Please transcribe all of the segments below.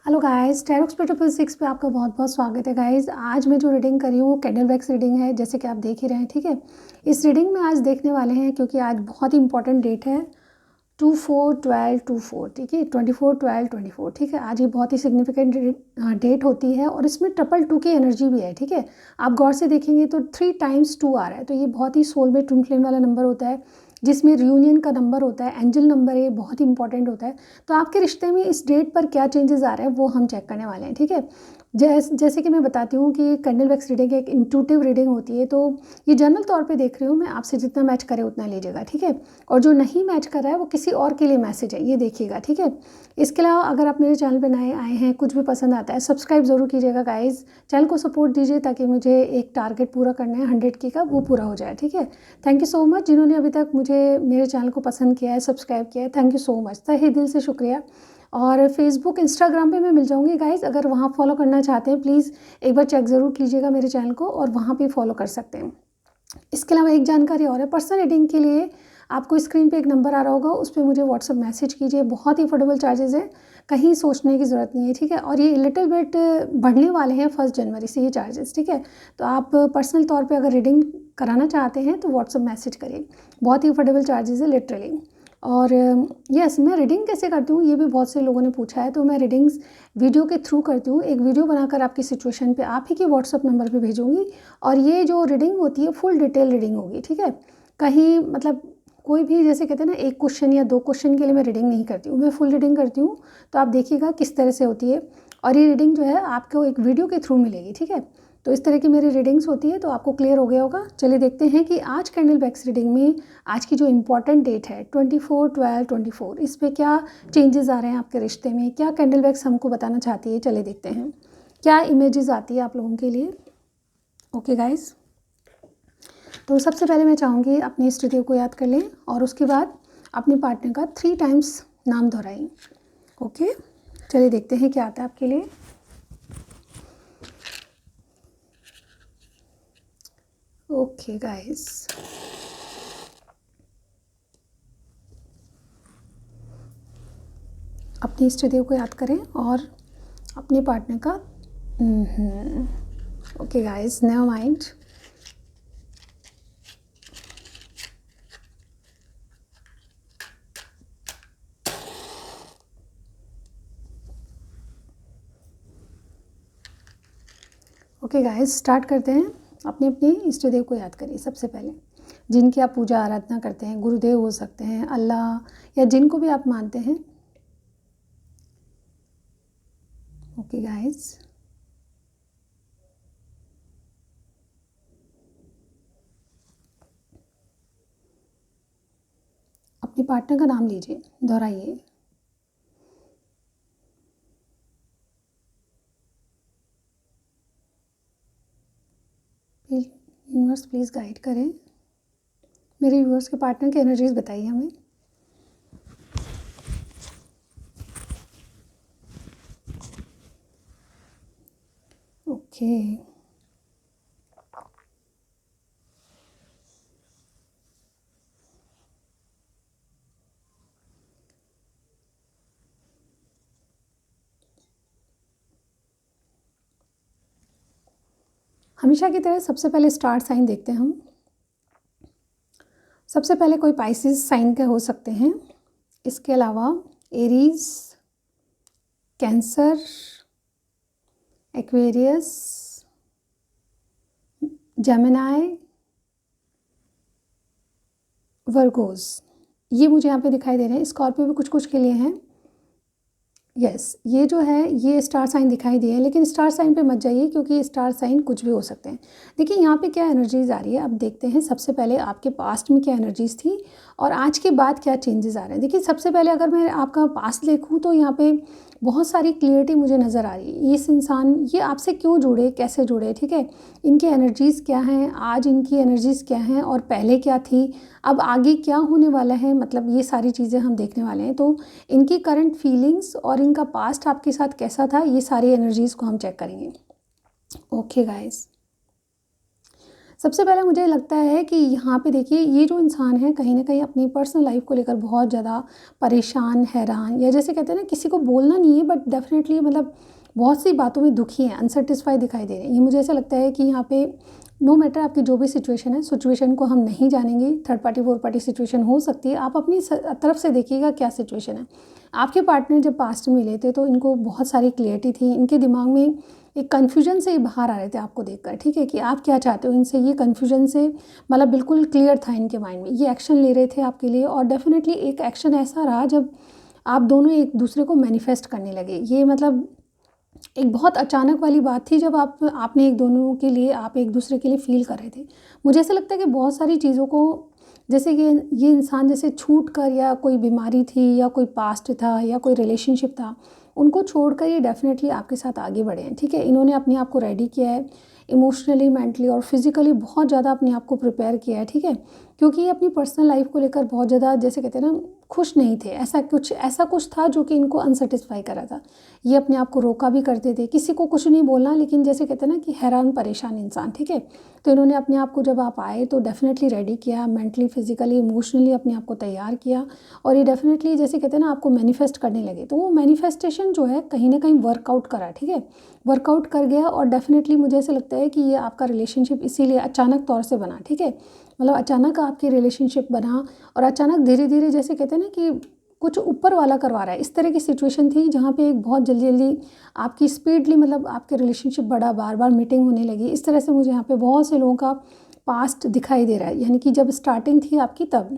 Hello guys, टैरोक्स protocol 6 पे आपका बहुत बहुत स्वागत है गाइस। आज मैं जो रीडिंग कर रही हूँ वो कैंडल वैक्स रीडिंग है, जैसे कि आप देख ही रहे हैं। ठीक है, इस रीडिंग में आज देखने वाले हैं क्योंकि आज बहुत ही इंपॉर्टेंट डेट है 24/12/24। ठीक है, 24/12/24। ठीक है, आज ये बहुत ही सिग्निफिकेंट डेट होती है और इसमें 222 की एनर्जी भी है। ठीक है, आप गौर से देखेंगे तो 3 टाइम्स 2 आ रहा है, तो ये बहुत ही सोलमेट ट्विन फ्लेम वाला नंबर होता है, जिसमें रियूनियन का नंबर होता है, एंजल नंबर है, बहुत ही इंपॉर्टेंट होता है। तो आपके रिश्ते में इस डेट पर क्या चेंजेस आ रहे हैं वो हम चेक करने वाले हैं। ठीक है, जैसे कि मैं बताती हूँ कि कैंडल वैक्स रीडिंग एक इंट्यूटिव रीडिंग होती है, तो ये जनरल तौर पे देख रही हूँ मैं, आपसे जितना मैच करे उतना लीजिएगा। ठीक है, और जो नहीं मैच कर रहा है वो किसी और के लिए मैसेज है, ये देखिएगा। ठीक है, इसके अलावा अगर आप मेरे चैनल पे नए आए हैं, कुछ भी पसंद आता है, सब्सक्राइब ज़रूर कीजिएगा गाइज। चैनल को सपोर्ट दीजिए ताकि मुझे एक टारगेट पूरा करना है 100 की का, वो पूरा हो जाए। ठीक है, थैंक यू सो मच जिन्होंने अभी तक मुझे मेरे चैनल को पसंद किया है, सब्सक्राइब किया है, थैंक यू सो मच, तहे दिल से शुक्रिया। और फेसबुक इंस्टाग्राम पे मैं मिल जाऊंगी गाइज, अगर वहाँ फॉलो करना चाहते हैं प्लीज़ एक बार चेक ज़रूर कीजिएगा मेरे चैनल को, और वहाँ पे फॉलो कर सकते हैं। इसके अलावा एक जानकारी और है, पर्सनल रीडिंग के लिए आपको स्क्रीन पे एक नंबर आ रहा होगा, उस पर मुझे व्हाट्सअप मैसेज कीजिए। बहुत ही अफोर्डेबल चार्जेस हैं, कहीं सोचने की ज़रूरत नहीं है। ठीक है, और ये लिटिल बिट बढ़ने वाले हैं 1 जनवरी से ये चार्जेस। ठीक है, तो आप पर्सनल तौर पे अगर रीडिंग कराना चाहते हैं तो व्हाट्सअप मैसेज करिए, बहुत ही अफोर्डेबल चार्जेस है लिटरली। और यस, मैं रीडिंग कैसे करती हूँ ये भी बहुत से लोगों ने पूछा है, तो मैं रीडिंग्स वीडियो के थ्रू करती हूँ। एक वीडियो बनाकर आपकी सिचुएशन पे आप ही के व्हाट्सअप नंबर पे भेजूँगी, और ये जो रीडिंग होती है फुल डिटेल रीडिंग होगी। ठीक है, कहीं मतलब कोई भी, जैसे कहते हैं ना, एक क्वेश्चन या 2 क्वेश्चन के लिए मैं रीडिंग नहीं करती हूँ, मैं फुल रीडिंग करती हूँ। तो आप देखिएगा किस तरह से होती है, और ये रीडिंग जो है आपको एक वीडियो के थ्रू मिलेगी। ठीक है, तो इस तरह की मेरी रीडिंग्स होती है, तो आपको क्लियर हो गया होगा। चलिए देखते हैं कि आज कैंडल वैक्स रीडिंग में आज की जो इम्पॉर्टेंट डेट है 24/12/24, इस पर क्या चेंजेस आ रहे हैं आपके रिश्ते में, क्या कैंडल वैक्स हमको बताना चाहती है। चलिए देखते हैं क्या इमेजेस आती है आप लोगों के लिए। ओके गाइज, तो सबसे पहले मैं चाहूँगी अपनी इष्ट देव को याद कर लें, और उसके बाद अपने पार्टनर का 3 टाइम्स नाम दोहराएं। ओके, चलिए देखते हैं क्या आता है आपके लिए। ओके गाइस, अपनी इष्ट देव को याद करें और अपने पार्टनर का okay guys, never mind. Okay guys, start करते हैं। अपने अपने इष्ट देव को याद करिए सबसे पहले, जिनकी आप पूजा आराधना करते हैं, गुरुदेव हो सकते हैं, अल्लाह, या जिनको भी आप मानते हैं। ओके गाइस, अपने पार्टनर का नाम लीजिए, दोहराइए। यूनिवर्स प्लीज़ गाइड करें, मेरे यूनिवर्स के पार्टनर की एनर्जीज बताइए हमें। ओके, हमेशा की तरह सबसे पहले स्टार साइन देखते हैं हम। सबसे पहले कोई पाइसिस साइन के हो सकते हैं, इसके अलावा Aries, cancer, Aquarius, Gemini, Virgo's, ये मुझे यहाँ पे दिखाई दे रहे हैं। स्कॉर्पियो भी कुछ कुछ के लिए हैं। यस, ये जो है ये स्टार साइन दिखाई दिए हैं, लेकिन स्टार साइन पे मत जाइए क्योंकि स्टार साइन कुछ भी हो सकते हैं। देखिए यहाँ पे क्या एनर्जीज आ रही है, अब देखते हैं सबसे पहले आपके पास्ट में क्या एनर्जीज थी और आज के बाद क्या चेंजेस आ रहे हैं। देखिए सबसे पहले अगर मैं आपका पास्ट देखूँ तो यहाँ पे बहुत सारी क्लियरिटी मुझे नज़र आ रही है। इस इंसान ये आपसे क्यों जुड़े, कैसे जुड़े, ठीक है, इनकी एनर्जीज़ क्या हैं, आज इनकी एनर्जीज़ क्या हैं और पहले क्या थी, अब आगे क्या होने वाला है, मतलब ये सारी चीज़ें हम देखने वाले हैं। तो इनकी करंट फीलिंग्स और इनका पास्ट आपके साथ कैसा था, ये सारी एनर्जीज़ को हम चेक करेंगे। ओके गाइस, सबसे पहले मुझे लगता है कि यहाँ पे देखिए ये जो इंसान है कहीं न कहीं अपनी पर्सनल लाइफ़ को लेकर बहुत ज़्यादा परेशान, हैरान, या जैसे कहते हैं ना किसी को बोलना नहीं है बट डेफ़िनेटली मतलब बहुत सी बातों में दुखी हैं, अनसैटिस्फाई दिखाई दे रहे हैं। ये मुझे ऐसा लगता है कि यहाँ पे नो मैटर आपकी जो भी सिचुएशन है, सिचुएशन को हम नहीं जानेंगे, third party, fourth party situation हो सकती है। आप अपनी तरफ से देखिएगा क्या सिचुएशन है। आपके पार्टनर जब पास्ट में मिले थे तो इनको बहुत सारी क्लैरिटी थी, इनके दिमाग में एक कन्फ्यूजन से ही बाहर आ रहे थे आपको देखकर, ठीक है, कि आप क्या चाहते हो इनसे। ये कन्फ्यूजन से मतलब बिल्कुल क्लियर था इनके माइंड में, ये एक्शन ले रहे थे आपके लिए। और डेफिनेटली एक एक्शन ऐसा रहा जब आप दोनों एक दूसरे को मैनिफेस्ट करने लगे। ये मतलब एक बहुत अचानक वाली बात थी जब आपने एक दोनों के लिए, आप एक दूसरे के लिए फ़ील कर रहे थे। मुझे ऐसा लगता है कि बहुत सारी चीज़ों को, जैसे कि ये इंसान जैसे छूट कर, या कोई बीमारी थी या कोई पास्ट था या कोई रिलेशनशिप था, उनको छोड़कर ये डेफ़िनेटली आपके साथ आगे बढ़े हैं, ठीक है। इन्होंने अपने आप को रेडी किया है, इमोशनली, मेंटली और फिज़िकली बहुत ज़्यादा अपने आप को प्रिपेयर किया है, ठीक है। क्योंकि ये अपनी पर्सनल लाइफ़ को लेकर बहुत ज़्यादा, जैसे कहते हैं ना, खुश नहीं थे। ऐसा कुछ था जो कि इनको अनसैटिस्फाई कर रहा था। ये अपने आप को रोका भी करते थे, किसी को कुछ नहीं बोलना, लेकिन जैसे कहते हैं ना कि हैरान परेशान इंसान, ठीक है। तो इन्होंने अपने आप को, जब आप आए तो डेफ़िनेटली रेडी किया, मेंटली, फिज़िकली, इमोशनली अपने आप को तैयार किया। और ये डेफ़िनेटली, जैसे कहते हैं ना, आपको मैनिफेस्ट करने लगे। तो वो मैनिफेस्टेशन जो है कहीं ना कहीं वर्कआउट करा, ठीक है, वर्कआउट कर गया। और डेफ़िनेटली मुझे ऐसा लगता है कि ये आपका रिलेशनशिप इसीलिए अचानक तौर से बना, ठीक है। मतलब अचानक आपकी रिलेशनशिप बना, और अचानक धीरे धीरे, जैसे कहते हैं ना कि कुछ ऊपर वाला करवा रहा है। इस तरह की सिचुएशन थी जहाँ पे एक बहुत जल्दी जल्दी आपकी स्पीडली, मतलब आपके रिलेशनशिप बढ़ा, बार बार मीटिंग होने लगी। इस तरह से मुझे यहाँ पे बहुत से लोगों का पास्ट दिखाई दे रहा है, यानी कि जब स्टार्टिंग थी आपकी तब।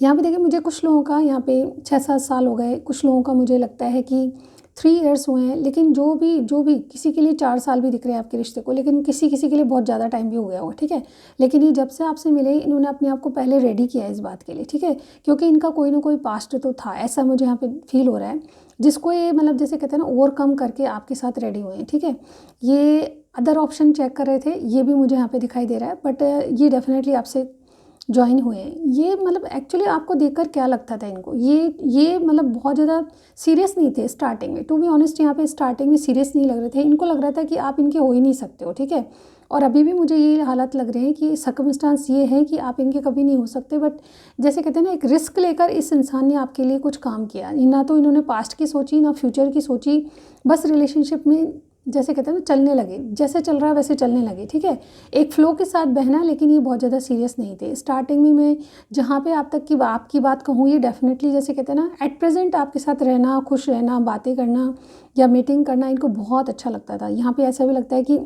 यहाँ पे देखिए, मुझे कुछ लोगों का यहाँ पे 6-7 साल हो गए, कुछ लोगों का मुझे लगता है कि 3 इयर्स हुए हैं। लेकिन जो भी किसी के लिए 4 साल भी दिख रहे हैं आपके रिश्ते को, लेकिन किसी किसी के लिए बहुत ज़्यादा टाइम भी हो गया होगा, ठीक है। लेकिन ये जब से आपसे मिले, इन्होंने अपने आप को पहले रेडी किया है इस बात के लिए, ठीक है। क्योंकि इनका कोई ना कोई पास्ट तो था, ऐसा मुझे यहाँ पे फील हो रहा है, जिसको ये मतलब जैसे कहते हैं ना ओवरकम करके आपके साथ रेडी हुए हैं, ठीक है। ये अदर ऑप्शन चेक कर रहे थे, ये भी मुझे यहाँ पे दिखाई दे रहा है, बट ये डेफिनेटली आपसे जॉइन हुए हैं। ये मतलब एक्चुअली आपको देखकर क्या लगता था इनको, ये मतलब बहुत ज़्यादा सीरियस नहीं थे स्टार्टिंग में, टू बी ऑनेस्ट। यहाँ पे स्टार्टिंग में सीरियस नहीं लग रहे थे, इनको लग रहा था कि आप इनके हो ही नहीं सकते हो, ठीक है। और अभी भी मुझे ये हालत लग रहे हैं कि सर्कमस्टांस ये है कि आप इनके कभी नहीं हो सकते। बट जैसे कहते हैं ना, एक रिस्क लेकर इस इंसान ने आपके लिए कुछ काम किया। ना तो इन्होंने पास्ट की सोची, ना फ्यूचर की सोची, बस रिलेशनशिप में जैसे कहते हैं ना चलने लगे, जैसे चल रहा है वैसे चलने लगे, ठीक है। एक फ़्लो के साथ बहना, लेकिन ये बहुत ज़्यादा सीरियस नहीं थे स्टार्टिंग में। मैं जहाँ पे आप तक की आपकी बात कहूँ, ये डेफिनेटली जैसे कहते हैं ना, एट प्रेजेंट आपके साथ रहना, खुश रहना, बातें करना या मीटिंग करना इनको बहुत अच्छा लगता था। यहाँ पे ऐसा भी लगता है कि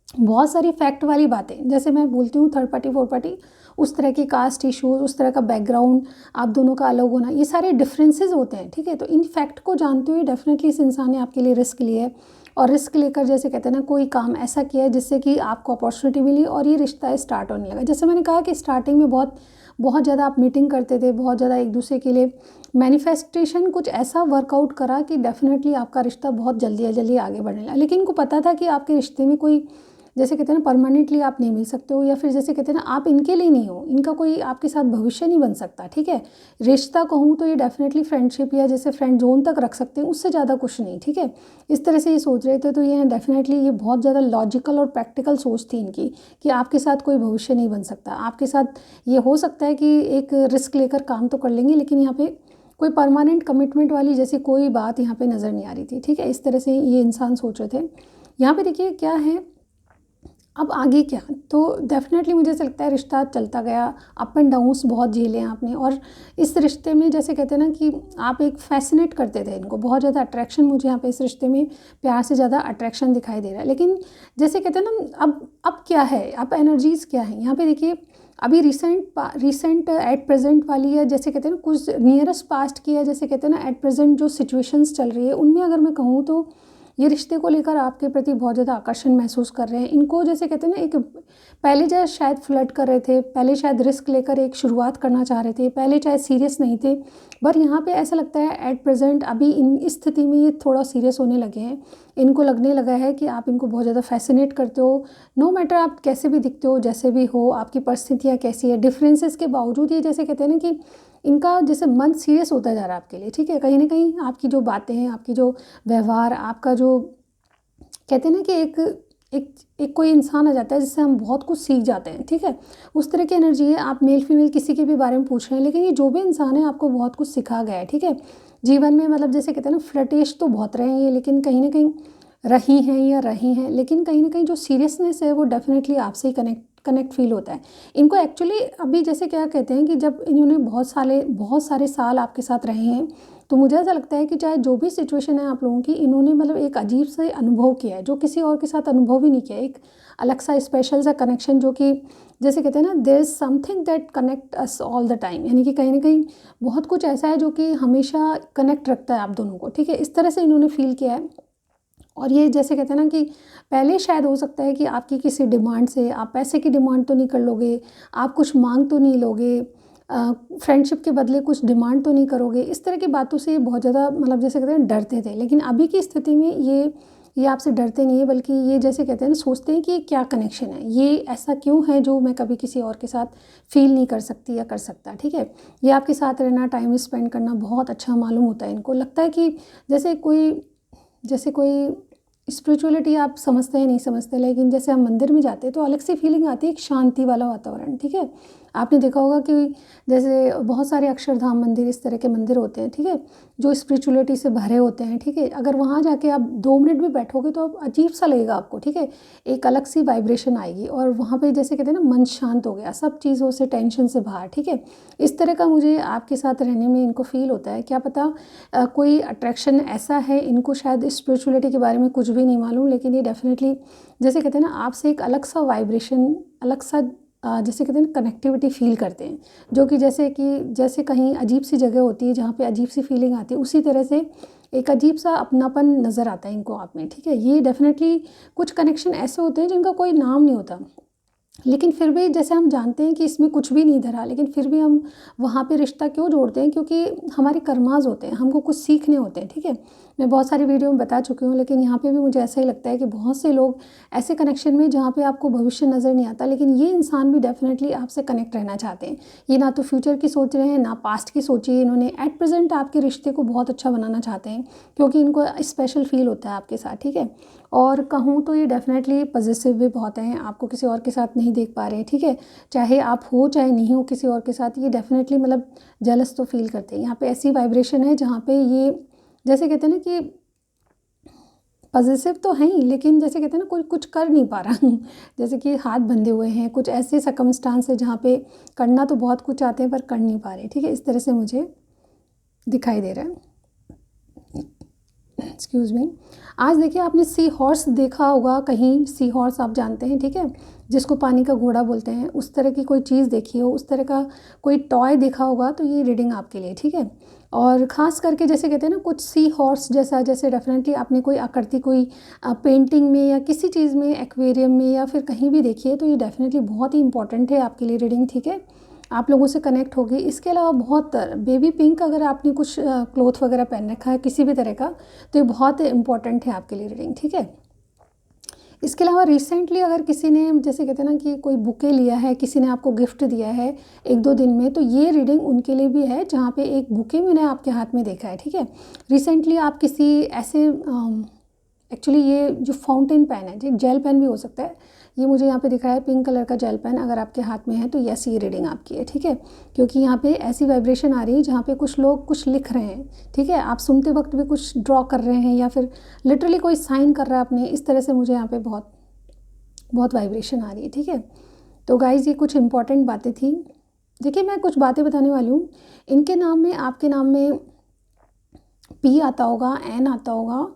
बहुत सारी फैक्ट वाली बातें, जैसे मैं बोलती हूँ थर्ड पार्टी, फोर्थ पार्टी, उस तरह की कास्ट इश्यूज, उस तरह का बैकग्राउंड, आप दोनों का अलग होना, ये सारे डिफरेंसेस होते हैं, ठीक है। तो इन फैक्ट को जानते हुए डेफिनेटली इस इंसान ने आपके लिए रिस्क लिया है। और रिस्क लेकर, जैसे कहते हैं ना, कोई काम ऐसा किया है जिससे कि आपको अपॉर्चुनिटी मिली और ये रिश्ता स्टार्ट होने लगा। जैसे मैंने कहा कि स्टार्टिंग में बहुत बहुत ज़्यादा आप मीटिंग करते थे, बहुत ज़्यादा एक दूसरे के लिए मैनिफेस्टेशन कुछ ऐसा वर्कआउट करा कि डेफिनेटली आपका रिश्ता बहुत जल्दी जल्दी आगे बढ़ने लगा। लेकिन इनको पता था कि आपके रिश्ते में कोई, जैसे कहते हैं ना, परमानेंटली आप नहीं मिल सकते हो, या फिर जैसे कहते हैं ना, आप इनके लिए नहीं हो, इनका कोई आपके साथ भविष्य नहीं बन सकता, ठीक है। रिश्ता कहूँ तो ये डेफिनेटली फ्रेंडशिप या जैसे फ्रेंड जोन तक रख सकते हैं, उससे ज़्यादा कुछ नहीं, ठीक है। इस तरह से ये सोच रहे थे। तो ये डेफिनेटली ये बहुत ज़्यादा लॉजिकल और प्रैक्टिकल सोच थी इनकी, कि आपके साथ कोई भविष्य नहीं बन सकता। आपके साथ ये हो सकता है कि एक रिस्क लेकर काम तो कर लेंगे, लेकिन यहाँ पे कोई परमानेंट कमिटमेंट वाली जैसी कोई बात यहाँ पे नज़र नहीं आ रही थी, ठीक है। इस तरह से ये इंसान सोच रहे थे। यहाँ पे देखिए क्या है, अब आगे क्या। तो डेफिनेटली मुझे ऐसा लगता है रिश्ता चलता गया, अप एंड डाउन्स बहुत झेले आपने। और इस रिश्ते में जैसे कहते हैं ना कि आप एक फैसिनेट करते थे इनको, बहुत ज़्यादा अट्रैक्शन, मुझे यहाँ पे इस रिश्ते में प्यार से ज़्यादा अट्रैक्शन दिखाई दे रहा है। लेकिन जैसे कहते हैं ना, अब क्या है, अब एनर्जीज़ क्या है यहाँ पे देखिए। अभी रिसेंट एट प्रेजेंट वाली, या जैसे कहते हैं ना कुछ नियरेस्ट पास्ट की, या जैसे कहते हैं ना एट प्रेजेंट जो सिचुएशंस चल रही है, उनमें अगर मैं कहूँ तो ये रिश्ते को लेकर आपके प्रति बहुत ज़्यादा आकर्षण महसूस कर रहे हैं। इनको जैसे कहते हैं ना, एक पहले चाहे शायद फ्लर्ट कर रहे थे, पहले शायद रिस्क लेकर एक शुरुआत करना चाह रहे थे, पहले चाहे सीरियस नहीं थे, पर यहाँ पे ऐसा लगता है एट प्रेजेंट अभी इस स्थिति में ये थोड़ा सीरियस होने लगे हैं। इनको लगने लगा है कि आप इनको बहुत ज़्यादा फैसिनेट करते हो, नो मैटर आप कैसे भी दिखते हो, जैसे भी हो, आपकी परिस्थितियाँ कैसी है, डिफरेंसेस के बावजूद ये जैसे कहते हैं ना कि इनका जैसे मन सीरियस होता जा रहा है आपके लिए, ठीक है। कहीं ना कहीं आपकी जो बातें हैं, आपकी जो व्यवहार, आपका जो कहते हैं ना कि एक एक कोई इंसान आ जाता है जिससे हम बहुत कुछ सीख जाते हैं, ठीक है। उस तरह की एनर्जी है। आप मेल फीमेल किसी के भी बारे में पूछ रहे हैं, लेकिन ये जो भी इंसान है आपको बहुत कुछ सिखा गया है, ठीक है। जीवन में मतलब जैसे कहते हैं ना, फ्लर्टेश तो बहुत रहे हैं ये, लेकिन कहीं ना कहीं रही हैं या रही हैं, लेकिन कहीं ना कहीं जो सीरियसनेस है वो डेफिनेटली आपसे ही कनेक्ट फील होता है इनको। एक्चुअली अभी जैसे क्या कहते हैं कि जब इन्होंने बहुत सारे साल आपके साथ रहे हैं, तो मुझे ऐसा लगता है कि चाहे जो भी सिचुएशन है आप लोगों की, इन्होंने मतलब एक अजीब से अनुभव किया है जो किसी और के साथ अनुभव ही नहीं किया। एक अलग सा स्पेशल सा कनेक्शन, जो कि जैसे कहते हैं ना, there is something that connect us all the time, यानी कि कहीं ना कहीं बहुत कुछ ऐसा है जो कि हमेशा कनेक्ट रखता है आप दोनों को, ठीक है। इस तरह से इन्होंने फील किया है। और ये जैसे कहते हैं ना कि पहले शायद हो सकता है कि आपकी किसी डिमांड से, आप पैसे की डिमांड तो नहीं कर लोगे, आप कुछ मांग तो नहीं लोगे, फ्रेंडशिप के बदले कुछ डिमांड तो नहीं करोगे, इस तरह की बातों से बहुत ज़्यादा मतलब जैसे कहते हैं डरते थे। लेकिन अभी की स्थिति में ये आपसे डरते नहीं है, बल्कि ये जैसे कहते हैं ना, सोचते हैं कि ये क्या कनेक्शन है, ये ऐसा क्यों है जो मैं कभी किसी और के साथ फील नहीं कर सकती या कर सकता, ठीक है। ये आपके साथ रहना, टाइम स्पेंड करना बहुत अच्छा मालूम होता है इनको। लगता है कि जैसे कोई स्पिरिचुअलिटी आप समझते हैं नहीं समझते, लेकिन जैसे हम मंदिर में जाते हैं तो अलग सी फीलिंग आती है, एक शांति वाला वातावरण, ठीक है। आपने देखा होगा कि जैसे बहुत सारे अक्षरधाम मंदिर, इस तरह के मंदिर होते हैं, ठीक है, जो स्पिरिचुअलिटी से भरे होते हैं, ठीक है। अगर वहाँ जाके आप 2 मिनट भी बैठोगे तो अब अजीब सा लगेगा आपको, ठीक है। एक अलग सी वाइब्रेशन आएगी और वहाँ पे जैसे कहते हैं ना, मन शांत हो गया, सब चीज़ों से, टेंशन से बाहर, ठीक है। इस तरह का मुझे आपके साथ रहने में इनको फील होता है। क्या पता कोई अट्रैक्शन ऐसा है, इनको शायद स्पिरिचुअलिटी के बारे में कुछ भी नहीं मालूम, लेकिन ये डेफिनेटली जैसे कहते हैं ना, आपसे एक अलग सा वाइब्रेशन, अलग सा जैसे कहते हैं ना, कनेक्टिविटी फील करते हैं, जो कि जैसे कहीं अजीब सी जगह होती है जहाँ पे अजीब सी फीलिंग आती है, उसी तरह से एक अजीब सा अपनापन नज़र आता है इनको आप में, ठीक है। ये डेफिनेटली कुछ कनेक्शन ऐसे होते हैं जिनका कोई नाम नहीं होता, लेकिन फिर भी जैसे हम जानते हैं कि इसमें कुछ भी नहीं धरा, लेकिन फिर भी हम वहाँ पे रिश्ता क्यों जोड़ते हैं, क्योंकि हमारे कर्माज होते हैं, हमको कुछ सीखने होते हैं, ठीक है। मैं बहुत सारी वीडियो में बता चुकी हूँ, लेकिन यहाँ पे भी मुझे ऐसा ही लगता है कि बहुत से लोग ऐसे कनेक्शन में जहाँ पे आपको भविष्य नज़र नहीं आता, लेकिन ये इंसान भी डेफिनेटली आपसे कनेक्ट रहना चाहते हैं। ये ना तो फ्यूचर की सोच रहे हैं, ना पास्ट की सोची, इन्होंने एट प्रेजेंट आपके रिश्ते को बहुत अच्छा बनाना चाहते हैं, क्योंकि इनको स्पेशल फील होता है आपके साथ, ठीक है। और कहूँ तो ये डेफिनेटली पॉजिटिव भी बहुत हैं, आपको किसी और के साथ नहीं देख पा रहे हैं, ठीक है। चाहे आप हो चाहे नहीं हो किसी और के साथ, ये डेफिनेटली मतलब जेलस तो फील करते हैं। यहाँ पे ऐसी वाइब्रेशन है जहाँ पे ये जैसे कहते हैं ना कि पॉजिटिव तो हैं ही, लेकिन जैसे कहते हैं ना, कोई कुछ कर नहीं पा रहा जैसे कि हाथ बंधे हुए हैं, कुछ ऐसे सर्कमस्टांस है जहाँ पे करना तो बहुत कुछ चाहते हैं पर कर नहीं पा रहे, ठीक है। इस तरह से मुझे दिखाई दे रहा है। Excuse me. आज देखिए, आपने सी हॉर्स देखा होगा कहीं, सी हॉर्स आप जानते हैं, ठीक है, जिसको पानी का घोड़ा बोलते हैं, उस तरह की कोई चीज़ देखी हो, उस तरह का कोई टॉय देखा होगा, तो ये रीडिंग आपके लिए, ठीक है। और ख़ास करके जैसे कहते हैं ना, कुछ सी हॉर्स जैसा, जैसे डेफिनेटली आपने कोई आकृति कोई पेंटिंग में या किसी चीज़ में, एक्वेरियम में या फिर कहीं भी देखी है, तो ये डेफिनेटली बहुत ही इंपॉर्टेंट है आपके लिए रीडिंग, ठीक है। आप लोगों से कनेक्ट होगी। इसके अलावा बहुत बेबी पिंक, अगर आपने कुछ क्लोथ वगैरह पहन रखा है किसी भी तरह का, तो ये बहुत इंपॉर्टेंट है आपके लिए रीडिंग, ठीक है। इसके अलावा रिसेंटली अगर किसी ने जैसे कहते हैं ना कि कोई बुके लिया है, किसी ने आपको गिफ्ट दिया है 1-2 दिन में, तो ये रीडिंग उनके लिए भी है, जहाँ पे एक बुके मैंने आपके हाथ में देखा है, ठीक है। रिसेंटली आप किसी ऐसे एक्चुअली ये जो फाउंटेन पेन है, जो जेल पेन भी हो सकता है, ये मुझे यहाँ पे दिख रहा है पिंक कलर का जेल पेन, अगर आपके हाथ में है तो यस, ये रीडिंग आपकी है, ठीक है। क्योंकि यहाँ पे ऐसी वाइब्रेशन आ रही है जहाँ पे कुछ लोग कुछ लिख रहे हैं, ठीक है, आप सुनते वक्त भी कुछ ड्रॉ कर रहे हैं या फिर लिटरली कोई साइन कर रहा है अपने, इस तरह से मुझे यहाँ पे बहुत बहुत वाइब्रेशन आ रही है, ठीक है। तो गाइज़, ये कुछ इंपॉर्टेंट बातें थी। देखिए, मैं कुछ बातें बताने वाली हूँ। इनके नाम में, आपके नाम में पी आता होगा, एन आता होगा,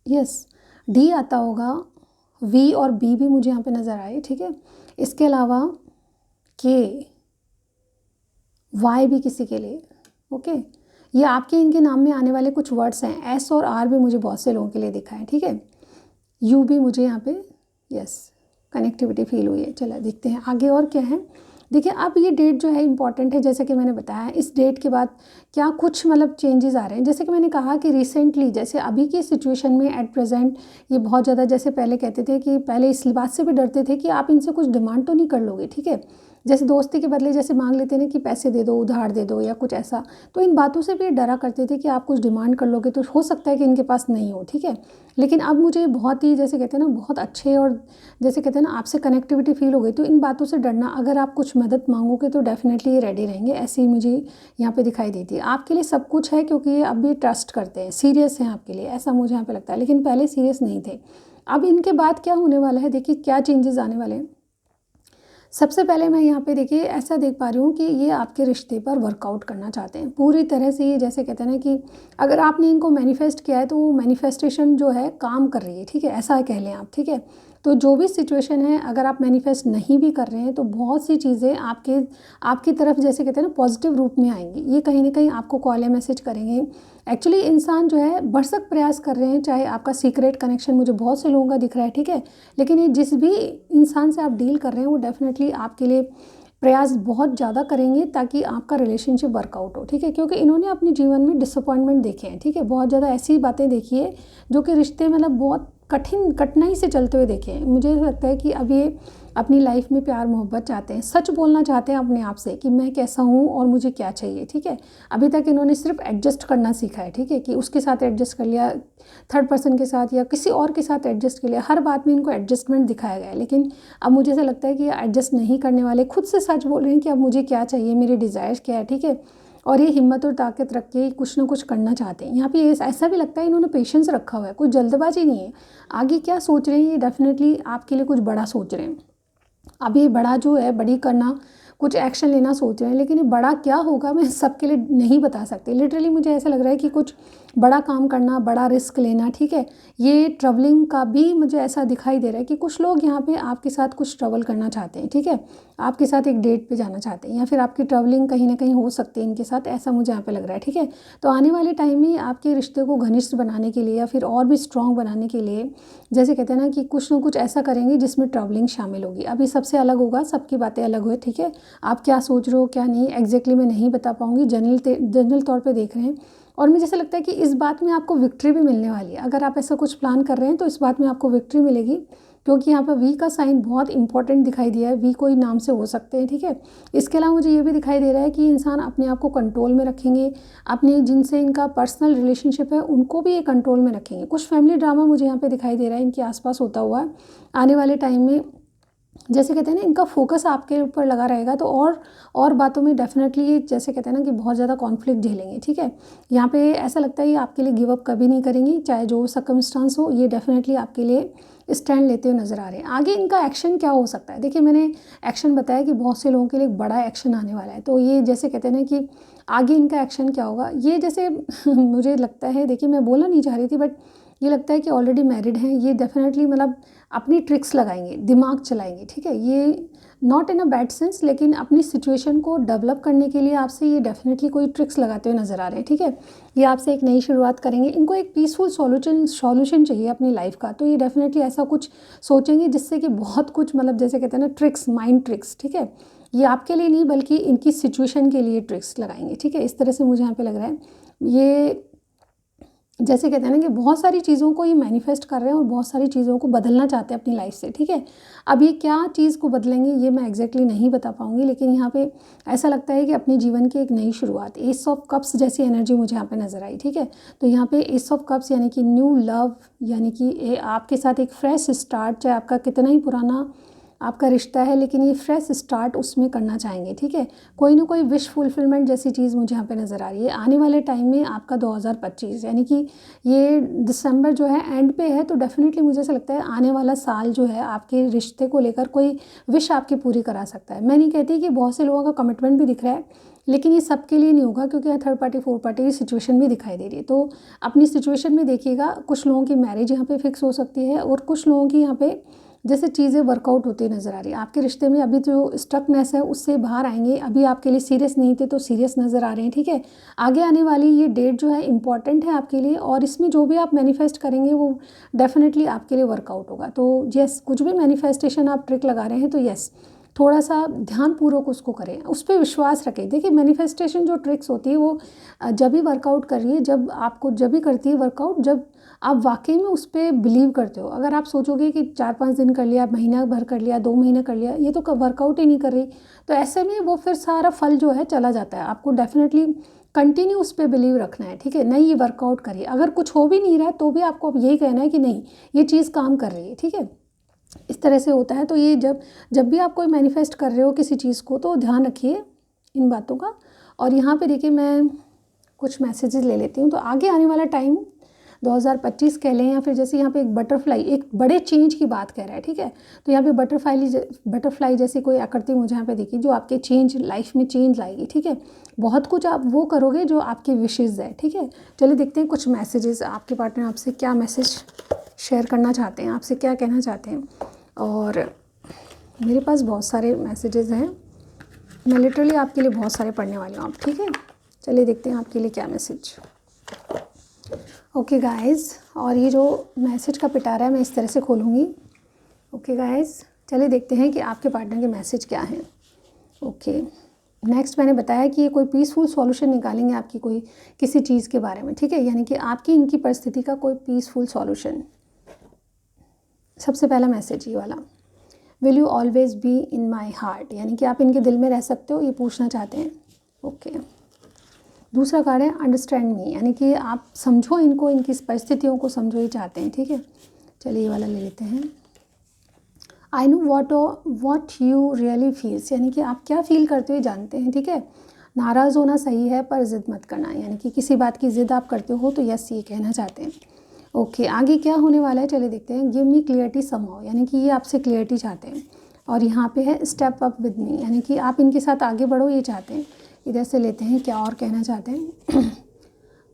यस, डी आता होगा, वी और बी भी मुझे यहाँ पे नज़र आए, ठीक है। इसके अलावा के, वाई भी किसी के लिए, ओके। ये आपके इनके नाम में आने वाले कुछ वर्ड्स हैं। एस और आर भी मुझे बहुत से लोगों के लिए दिखा है, ठीक है। यू भी मुझे यहाँ पे यस, कनेक्टिविटी फील हुई है। चलो देखते हैं आगे और क्या है। देखिए, अब ये डेट जो है इंपॉर्टेंट है, जैसे कि मैंने बताया, इस डेट के बाद क्या कुछ मतलब चेंजेस आ रहे हैं। जैसे कि मैंने कहा कि रिसेंटली, जैसे अभी की सिचुएशन में एट प्रेजेंट ये बहुत ज़्यादा, जैसे पहले कहते थे कि पहले इस बात से भी डरते थे कि आप इनसे कुछ डिमांड तो नहीं कर लोगे, ठीक है। जैसे दोस्ती के बदले जैसे मांग लेते हैं ना कि पैसे दे दो, उधार दे दो या कुछ ऐसा, तो इन बातों से भी डरा करते थे कि आप कुछ डिमांड कर लोगे तो हो सकता है कि इनके पास नहीं हो, ठीक है। लेकिन अब मुझे बहुत ही जैसे कहते हैं ना बहुत अच्छे और जैसे कहते हैं ना आपसे कनेक्टिविटी फील हो गई, तो इन बातों से डरना, अगर आप कुछ मदद मांगोगे तो डेफिनेटली ये रेडी रहेंगे, ऐसे ही मुझे यहाँ पे दिखाई देती है। आपके लिए सब कुछ है क्योंकि ये अब भी ट्रस्ट करते हैं, सीरियस हैं आपके लिए, ऐसा मुझे यहाँ पे लगता है, लेकिन पहले सीरियस नहीं थे। अब इनके बाद क्या होने वाला है, देखिए क्या चेंजेस आने वाले हैं। सबसे पहले मैं यहाँ पे देखिए ऐसा देख पा रही हूँ कि ये आपके रिश्ते पर वर्कआउट करना चाहते हैं पूरी तरह से। ये जैसे कहते हैं ना कि अगर आपने इनको मैनिफेस्ट किया है तो वो मैनिफेस्टेशन जो है काम कर रही है, ठीक है, ऐसा कह लें आप, ठीक है। तो जो भी सिचुएशन है, अगर आप मैनिफेस्ट नहीं भी कर रहे हैं तो बहुत सी चीज़ें आपकी तरफ जैसे कहते हैं ना पॉजिटिव रूप में आएंगी। ये कहीं ना कहीं आपको कॉल या मैसेज करेंगे। एक्चुअली इंसान जो है भरसक प्रयास कर रहे हैं, चाहे आपका सीक्रेट कनेक्शन मुझे बहुत से लोगों का दिख रहा है, ठीक है, लेकिन ये जिस भी इंसान से आप डील कर रहे हैं वो डेफिनेटली आपके लिए प्रयास बहुत ज़्यादा करेंगे ताकि आपका रिलेशनशिप वर्कआउट हो, ठीक है, क्योंकि इन्होंने अपने जीवन में डिसअपॉइंटमेंट देखे हैं, ठीक है, बहुत ज़्यादा ऐसी बातें देखी है जो कि रिश्ते मतलब बहुत कठिनाई से चलते हुए देखे हैं। मुझे लगता है कि अब ये अपनी लाइफ में प्यार मोहब्बत चाहते हैं, सच बोलना चाहते हैं अपने आप से कि मैं कैसा हूँ और मुझे क्या चाहिए, ठीक है। अभी तक इन्होंने सिर्फ एडजस्ट करना सीखा है, ठीक है, कि उसके साथ एडजस्ट कर लिया, थर्ड पर्सन के साथ या किसी और के साथ एडजस्ट कर लिया, हर बात में इनको एडजस्टमेंट दिखाया गया है। लेकिन अब मुझे ऐसा लगता है कि ये एडजस्ट नहीं करने वाले, खुद से सच बोल रहे हैं कि अब मुझे क्या चाहिए, मेरे डिज़ायर्स क्या है, ठीक है, और ये हिम्मत और ताकत रख के कुछ ना कुछ करना चाहते हैं। यहाँ पे ऐसा भी लगता है इन्होंने पेशेंस रखा हुआ है, कोई जल्दबाजी नहीं है। आगे क्या सोच रहे हैं ये डेफिनेटली आपके लिए कुछ बड़ा सोच रहे हैं। अब ये बड़ा जो है, बड़ी करना, कुछ एक्शन लेना सोच रहे हैं, लेकिन ये बड़ा क्या होगा मैं सबके लिए नहीं बता सकती। लिटरली मुझे ऐसा लग रहा है कि कुछ बड़ा काम करना, बड़ा रिस्क लेना, ठीक है। ये ट्रैवलिंग का भी मुझे ऐसा दिखाई दे रहा है कि कुछ लोग यहाँ पे आपके साथ कुछ ट्रैवल करना चाहते हैं, ठीक है, आपके साथ एक डेट पे जाना चाहते हैं, या फिर आपकी ट्रैवलिंग कहीं ना कहीं हो सकती है इनके साथ, ऐसा मुझे यहाँ पे लग रहा है, ठीक है। तो आने वाले टाइम में आपके रिश्ते को घनिष्ठ बनाने के लिए या फिर और भी स्ट्रॉन्ग बनाने के लिए जैसे कहते हैं ना कि कुछ ना कुछ ऐसा करेंगे जिसमें ट्रैवलिंग शामिल होगी। अभी सबसे अलग होगा, सबकी बातें अलग हुए, ठीक है। आप क्या सोच रहे हो क्या नहीं एग्जैक्टली मैं नहीं बता पाऊँगी, जनरल तौर पे देख रहे हैं। और मुझे ऐसा लगता है कि इस बात में आपको विक्ट्री भी मिलने वाली है। अगर आप ऐसा कुछ प्लान कर रहे हैं तो इस बात में आपको विक्ट्री मिलेगी, क्योंकि यहाँ पर वी का साइन बहुत इंपॉर्टेंट दिखाई दिया है। वी कोई नाम से हो सकते हैं, ठीक है। इसके अलावा मुझे ये भी दिखाई दे रहा है कि इंसान अपने आप को कंट्रोल में रखेंगे, अपने जिनसे इनका पर्सनल रिलेशनशिप है उनको भी ये कंट्रोल में रखेंगे। कुछ फैमिली ड्रामा मुझे यहाँ पे दिखाई दे रहा है इनके आसपास होता हुआ आने वाले टाइम में। जैसे कहते हैं ना इनका फोकस आपके ऊपर लगा रहेगा, तो और बातों में डेफिनेटली जैसे कहते हैं ना कि बहुत ज़्यादा कॉन्फ्लिक्ट झेलेंगे, ठीक है। यहाँ पे ऐसा लगता है ये आपके लिए गिव अप कभी नहीं करेंगी, चाहे जो सर्कमस्टांस हो, ये डेफिनेटली आपके लिए स्टैंड लेते हुए नज़र आ रहे हैं। आगे इनका एक्शन क्या हो सकता है, देखिए मैंने एक्शन बताया कि बहुत से लोगों के लिए एक बड़ा एक्शन आने वाला है, तो ये जैसे कहते हैं ना कि आगे इनका एक्शन क्या होगा, ये जैसे मुझे लगता है, देखिए मैं बोलना नहीं चाह रही थी बट ये लगता है कि ऑलरेडी मैरिड हैं ये, डेफिनेटली मतलब अपनी ट्रिक्स लगाएंगे, दिमाग चलाएंगे, ठीक है। ये not in a bad sense, लेकिन अपनी सिचुएशन को डेवलप करने के लिए आपसे ये डेफिनेटली कोई ट्रिक्स लगाते हुए नज़र आ रहे हैं, ठीक है। ये आपसे एक नई शुरुआत करेंगे, इनको एक पीसफुल सॉल्यूशन चाहिए अपनी लाइफ का, तो ये डेफिनेटली ऐसा कुछ सोचेंगे जिससे कि बहुत कुछ मतलब जैसे कहते हैं ना ट्रिक्स, माइंड ट्रिक्स, ठीक है। ये आपके लिए नहीं बल्कि इनकी सिचुएशन के लिए ट्रिक्स लगाएंगे, ठीक है। इस तरह से मुझे यहाँ पे लग रहा है ये जैसे कहते हैं ना कि बहुत सारी चीज़ों को ये मैनिफेस्ट कर रहे हैं और बहुत सारी चीज़ों को बदलना चाहते हैं अपनी लाइफ से, ठीक है। अब ये क्या चीज़ को बदलेंगे ये मैं एग्जैक्टली नहीं बता पाऊंगी, लेकिन यहाँ पे ऐसा लगता है कि अपने जीवन की एक नई शुरुआत, एस ऑफ कप्स जैसी एनर्जी मुझे यहाँ पे नज़र आई, ठीक है। तो यहाँ पे एस ऑफ कप्स यानी कि न्यू लव, यानी कि आपके साथ एक फ्रेश स्टार्ट, चाहे आपका कितना ही पुराना आपका रिश्ता है लेकिन ये फ्रेश स्टार्ट उसमें करना चाहेंगे, ठीक है। कोई ना कोई विश फुलफिलमेंट जैसी चीज़ मुझे यहाँ पे नज़र आ रही है। आने वाले टाइम में आपका 2025 यानी कि ये दिसंबर जो है एंड पे है, तो डेफिनेटली मुझे ऐसा लगता है आने वाला साल जो है आपके रिश्ते को लेकर कोई विश आपकी पूरी करा सकता है। मैं नहीं कहती कि बहुत से लोगों का कमिटमेंट भी दिख रहा है, लेकिन ये सबके लिए नहीं होगा, क्योंकि यहाँ थर्ड पार्टी फोर्थ पार्टी की सिचुएशन भी दिखाई दे रही है। तो अपनी सिचुएशन में देखिएगा, कुछ लोगों की मैरिज यहाँ पे फिक्स हो सकती है और कुछ लोगों की यहाँ पे जैसे चीज़ें वर्कआउट होती नज़र आ रही है। आपके रिश्ते में अभी जो स्टकनेस है उससे बाहर आएंगे, अभी आपके लिए सीरियस नहीं थे तो सीरियस नज़र आ रहे हैं, ठीक है। आगे आने वाली ये डेट जो है इंपॉर्टेंट है आपके लिए, और इसमें जो भी आप मैनिफेस्ट करेंगे वो डेफिनेटली आपके लिए वर्कआउट होगा। तो यस, कुछ भी मैनिफेस्टेशन आप ट्रिक लगा रहे हैं तो यस, थोड़ा सा ध्यानपूर्वक उसको करें, उस पर विश्वास रखें। देखिए मैनिफेस्टेशन जो ट्रिक्स होती है वो जब भी वर्कआउट कर रही है, जब भी करती है वर्कआउट, जब आप वाकई में उस पर बिलीव करते हो। अगर आप सोचोगे कि 4-5 दिन कर लिया, महीना भर कर लिया, 2 महीने कर लिया, ये तो वर्कआउट ही नहीं कर रही, तो ऐसे में वो फिर सारा फल जो है चला जाता है। आपको डेफिनेटली कंटिन्यू उस पर बिलीव रखना है, ठीक है। नहीं, ये वर्कआउट करिए। अगर कुछ हो भी नहीं रहा है तो भी आपको अब यही कहना है कि नहीं, ये चीज़ काम कर रही है, ठीक है। इस तरह से होता है। तो ये जब भी आप कोई मैनिफेस्ट कर रहे हो किसी चीज़ को, तो ध्यान रखिए इन बातों का। और यहाँ पे देखिए मैं कुछ मैसेजेस ले लेती हूँ। तो आगे आने वाला टाइम 2025 कह लें, या फिर जैसे यहाँ पे एक बटरफ्लाई, एक बड़े चेंज की बात कह रहा है, ठीक है। तो यहाँ पे बटरफ्लाई जैसी कोई आकृति मुझे यहाँ पे दिखी, जो आपके चेंज, लाइफ में चेंज लाएगी, ठीक है। बहुत कुछ आप वो करोगे जो आपकी विशेज़ है, ठीक है। चलिए देखते हैं कुछ मैसेजेस, आपके पार्टनर आपसे क्या मैसेज शेयर करना चाहते हैं, आपसे क्या कहना चाहते हैं। और मेरे पास बहुत सारे मैसेजेस हैं, मैं लिटरली आपके लिए बहुत सारे पढ़ने वाली हूँ आप, ठीक है। चलिए देखते हैं आपके लिए क्या मैसेज। ओके गाइस, और ये जो मैसेज का पिटारा है मैं इस तरह से खोलूँगी। ओके गाइस, चलिए देखते हैं कि आपके पार्टनर के मैसेज क्या हैं। ओके, नेक्स्ट मैंने बताया कि ये कोई पीसफुल सॉल्यूशन निकालेंगे आपकी कोई किसी चीज़ के बारे में, ठीक है। यानी कि आपकी इनकी परिस्थिति का कोई पीसफुल सॉल्यूशन। सबसे पहला मैसेज ये वाला, will you always be in my heart, यानी कि आप इनके दिल में रह सकते हो, ये पूछना चाहते हैं। ओके, दूसरा कार्ड है अंडरस्टैंड मी, यानी कि आप समझो इनको, इनकी परिस्थितियों को समझो ही चाहते हैं, ठीक है। चलिए ये वाला ले लेते हैं। I know what you really feels, यानी कि आप क्या फील करते हो जानते हैं, ठीक है। नाराज़ होना सही है पर ज़िद मत करना, यानी कि किसी बात की ज़िद आप करते हो तो यस ये कहना चाहते हैं। ओके, आगे क्या होने वाला है चलिए देखते हैं। गिव मी क्लियरिटी समहाउ, यानी कि ये आपसे क्लियरिटी चाहते हैं। और यहाँ पे है स्टेप अप विद मी, यानी कि आप इनके साथ आगे बढ़ो ये चाहते हैं। इधर से लेते हैं क्या और कहना चाहते हैं।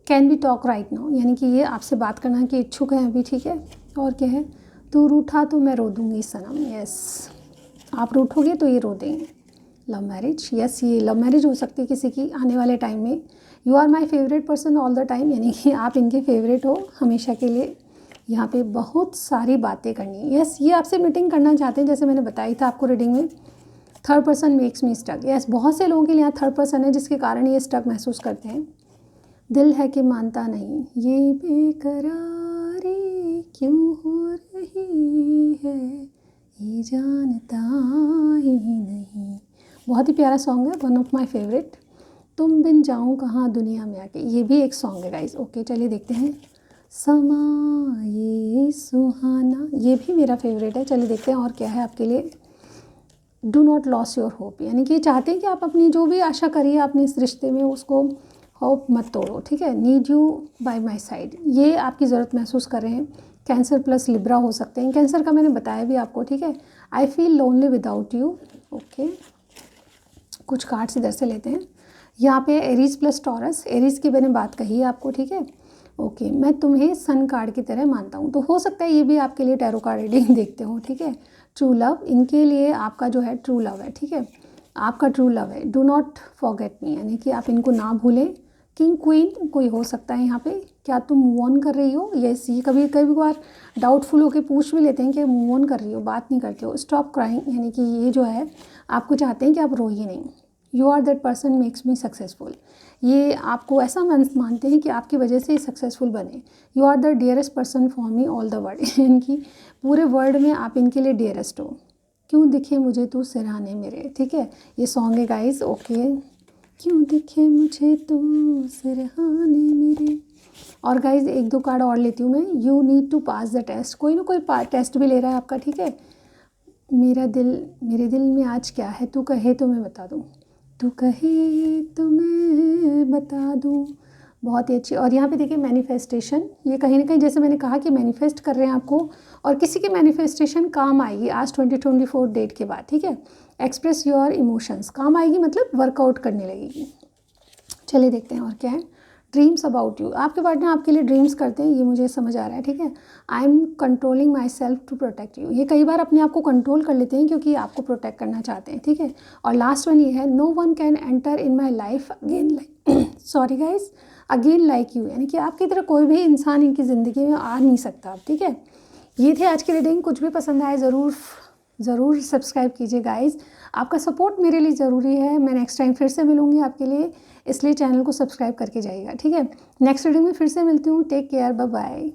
Can be talk right now, यानी कि ये आपसे बात करना की इच्छुक है अभी, ठीक है। और क्या है, तू रूठा तो मैं रो दूँगी सनम, यस आप रूठोगे तो ये रो देंगे। लव मैरिज, यस ये लव मैरिज हो सकती है किसी की आने वाले टाइम में। You are my favourite person all the time, यानी कि आप इनके फेवरेट हो हमेशा के लिए। यहाँ पे बहुत सारी बातें करनी है, यस ये आपसे मीटिंग करना चाहते हैं। जैसे मैंने बताई था आपको रीडिंग में, third person makes me stuck, yes बहुत से लोगों के लिए यहाँ थर्ड पर्सन है जिसके कारण ये स्टक महसूस करते हैं। दिल है कि मानता नहीं, ये बेकरारी क्यों हो रही है, ये जानता ही नहीं। बहुत ही प्यारा सॉन्ग है, वन ऑफ माय फेवरेट। तुम बिन जाऊँ कहाँ दुनिया में आके, ये भी एक सॉन्ग है गाइस। ओके चलिए देखते हैं। समा ये सुहाना, ये भी मेरा फेवरेट है। चलिए देखते हैं और क्या है आपके लिए। Do not loss your hope, यानी कि चाहते हैं कि आप अपनी जो भी आशा करिए आपने इस रिश्ते में, उसको होप मत तोड़ो, ठीक है। Need you by my side, ये आपकी ज़रूरत महसूस कर रहे हैं। कैंसर प्लस लिब्रा हो सकते हैं, कैंसर का मैंने बताया भी आपको, ठीक है। I feel lonely without you. Okay, कुछ कार्ड्स इधर से लेते हैं। यहाँ पे एरीज प्लस टॉरस, एरीज की मैंने बात कही है आपको, ठीक है। ओके, मैं तुम्हें सन कार्ड की तरह मानता हूँ, तो हो सकता है ये भी आपके लिए टैरो कार्ड रीडिंग देखते हो, ठीक है। ट्रू लव, इनके लिए आपका जो है ट्रू लव है, ठीक है, आपका ट्रू लव है। डू नॉट फॉरगेट मी, यानी कि आप इनको ना भूलें। किंग क्वीन कोई हो सकता है यहाँ पे। क्या तुम मूव ऑन कर रही हो, यस ये कभी कभी बार डाउटफुल होकर पूछ भी लेते हैं कि मूव ऑन कर रही हो, बात नहीं करते हो। स्टॉप क्राइंग, यानी कि ये जो है आपको चाहते हैं कि आप रोइए नहीं। You are that person makes me successful, ये आपको ऐसा मानते हैं कि आपकी वजह से सक्सेसफुल बने। You are the dearest person for me all the world, यानी कि पूरे वर्ल्ड में आप इनके लिए डियरेस्ट हो। क्यों दिखे मुझे तू सिरहाने मेरे, ठीक है, ये सॉन्ग है गाइस। ओके, क्यों दिखे मुझे तू सिरहाने मेरे। और गाइज एक दो कार्ड और लेती हूँ मैं। You need to pass the test, कोई ना कोई टेस्ट भी ले रहा है आपका, ठीक है। मेरे दिल में आज क्या है, तू कहे तो मैं बता दूँ, तू कहे तो मैं बता दूँ। बहुत ही अच्छी। और यहाँ पे देखिए मैनिफेस्टेशन, ये कहीं ना कहीं जैसे मैंने कहा कि मैनिफेस्ट कर रहे हैं आपको, और किसी की मैनिफेस्टेशन काम आएगी आज 2024 डेट के बाद, ठीक है। एक्सप्रेस योर इमोशंस, काम आएगी मतलब वर्कआउट करने लगेगी। चलिए देखते हैं और क्या है। ड्रीम्स अबाउट यू, आपके पार्टनर आपके लिए ड्रीम्स करते हैं, ये मुझे समझ आ रहा है, ठीक है। I am controlling myself to protect you, ये कई बार अपने आप को कंट्रोल कर लेते हैं क्योंकि आपको प्रोटेक्ट करना चाहते हैं, ठीक है। और लास्ट वन ये है, no one can enter in my life again like sorry guys again like you, यानी कि आपकी तरह कोई भी इंसान इनकी ज़िंदगी में आ नहीं सकता, ठीक है। ये थे आज की रीडिंग। कुछ भी पसंद आए ज़रूर ज़रूर सब्सक्राइब कीजिए गाइज़, आपका सपोर्ट मेरे लिए ज़रूरी है। मैं नेक्स्ट टाइम फिर से मिलूँगी आपके लिए, इसलिए चैनल को सब्सक्राइब करके जाइएगा, ठीक है। नेक्स्ट वीडियो में फिर से मिलती हूँ। Take care, bye bye.